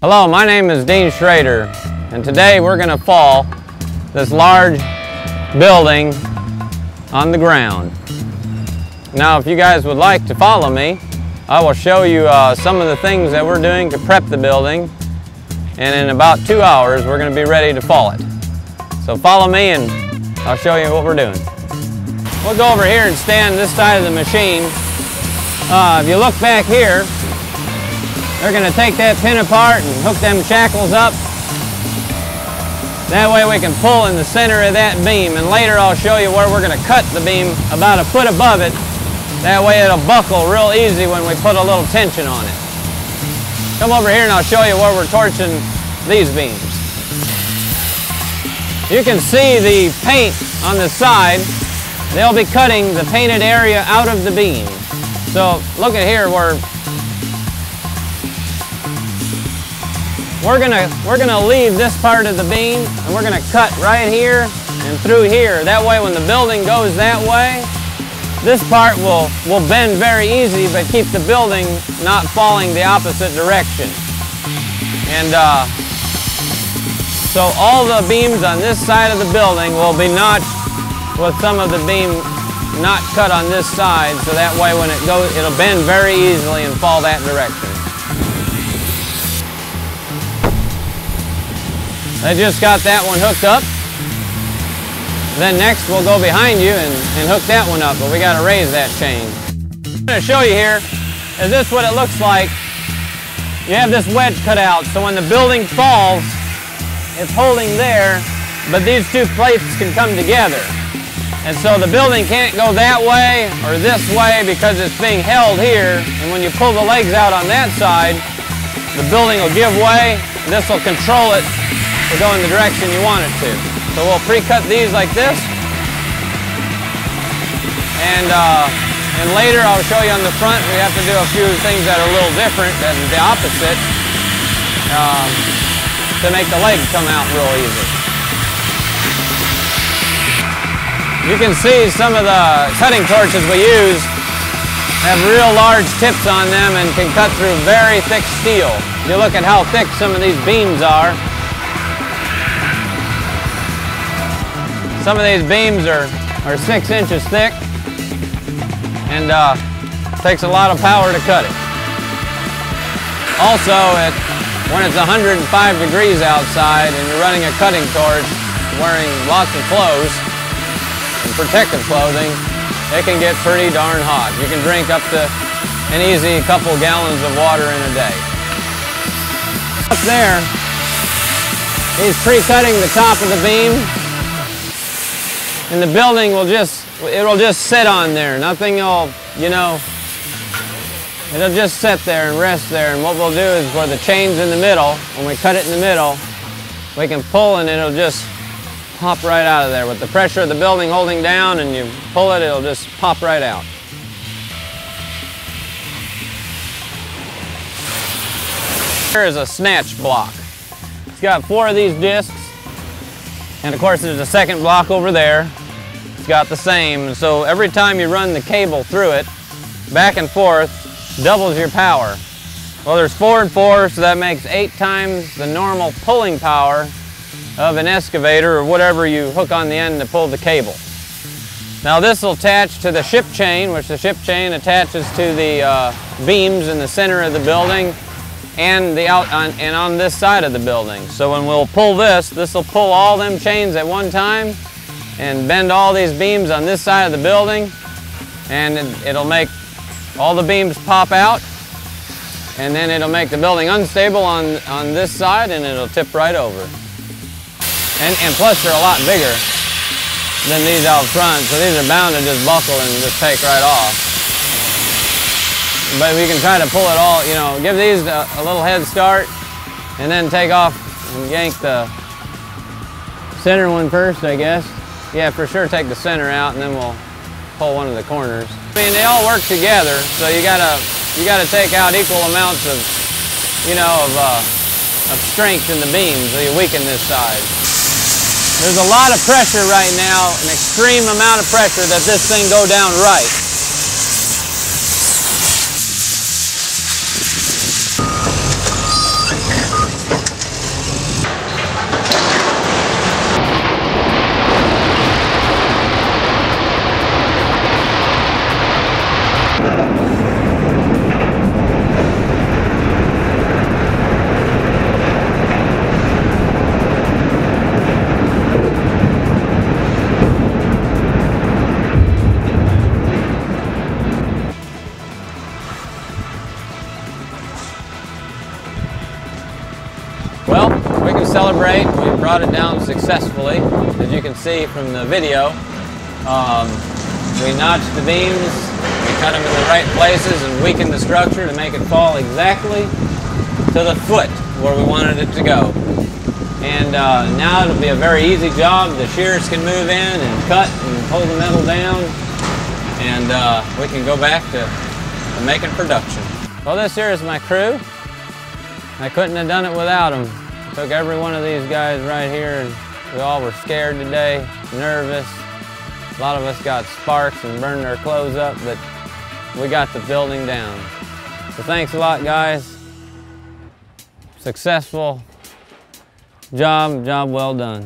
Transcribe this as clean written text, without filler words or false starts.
Hello, my name is Dean Schrader, and today we're going to fall this large building on the ground. Now, if you guys would like to follow me, I will show you some of the things that we're doing to prep the building, and in about 2 hours we're going to be ready to fall it. So follow me and I'll show you what we're doing. We'll go over here and stand this side of the machine. If you look back here, they're going to take that pin apart and hook them shackles up. That way we can pull in the center of that beam, and later I'll show you where we're going to cut the beam about a foot above it. That way it'll buckle real easy when we put a little tension on it. Come over here and I'll show you where we're torching these beams. You can see the paint on the side. They'll be cutting the painted area out of the beam. So look at here where we're gonna leave this part of the beam, and we're gonna cut right here and through here. That way when the building goes that way, this part will bend very easy, but keep the building not falling the opposite direction. And so all the beams on this side of the building will be notched with some of the beam not cut on this side, so that way when it goes, it'll bend very easily and fall that direction. I just got that one hooked up. Then next we'll go behind you and hook that one up, but we got to raise that chain. I'm going to show you here, is this what it looks like. You have this wedge cut out, so when the building falls, it's holding there, but these two plates can come together. And so the building can't go that way or this way because it's being held here, and when you pull the legs out on that side, the building will give way, and this will control it to go in the direction you want it to. So we'll pre-cut these like this, and later I'll show you on the front we have to do a few things that are a little different than the opposite to make the legs come out real easy. You can see some of the cutting torches we use have real large tips on them and can cut through very thick steel. If you look at how thick some of these beams are, some of these beams are 6 inches thick, and takes a lot of power to cut it. Also, when it's 105 degrees outside and you're running a cutting torch, wearing lots of clothes and protective clothing, it can get pretty darn hot. You can drink up to an easy couple gallons of water in a day. Up there, he's pre-cutting the top of the beam, and the building will just sit on there. Nothing will, it'll just sit there and rest there. And what we'll do is where the chain's in the middle, when we cut it in the middle, we can pull and it'll just pop right out of there. With the pressure of the building holding down and you pull it, it'll just pop right out. Here is a snatch block. It's got 4 of these discs. And of course there's a second block over there. It's got the same. So every time you run the cable through it, back and forth, doubles your power. Well, there's 4 and 4, so that makes 8 times the normal pulling power of an excavator or whatever you hook on the end to pull the cable. Now this will attach to the ship chain, which the ship chain attaches to the beams in the center of the building and on this side of the building. So when we'll pull this will pull all them chains at one time and bend all these beams on this side of the building, and it'll make all the beams pop out, and then it'll make the building unstable on this side, and it'll tip right over. And plus they're a lot bigger than these out front, so these are bound to just buckle and just take right off. But we can try to pull it all, give these a little head start, and then take off and yank the center one first, I guess. Yeah, for sure take the center out, and then we'll pull one of the corners. I mean, they all work together, so you gotta take out equal amounts of, of strength in the beam, so you weaken this side. There's a lot of pressure right now, an extreme amount of pressure that this thing go down right. celebrate, we brought it down successfully, as you can see from the video. We notched the beams, we cut them in the right places and weakened the structure to make it fall exactly to the foot where we wanted it to go. And now it'll be a very easy job. The shears can move in and cut and pull the metal down, and we can go back to making production. Well, this here is my crew. I couldn't have done it without them. It took every one of these guys right here, and we all were scared today, nervous. A lot of us got sparks and burned our clothes up, but we got the building down. So thanks a lot, guys. Successful job well done.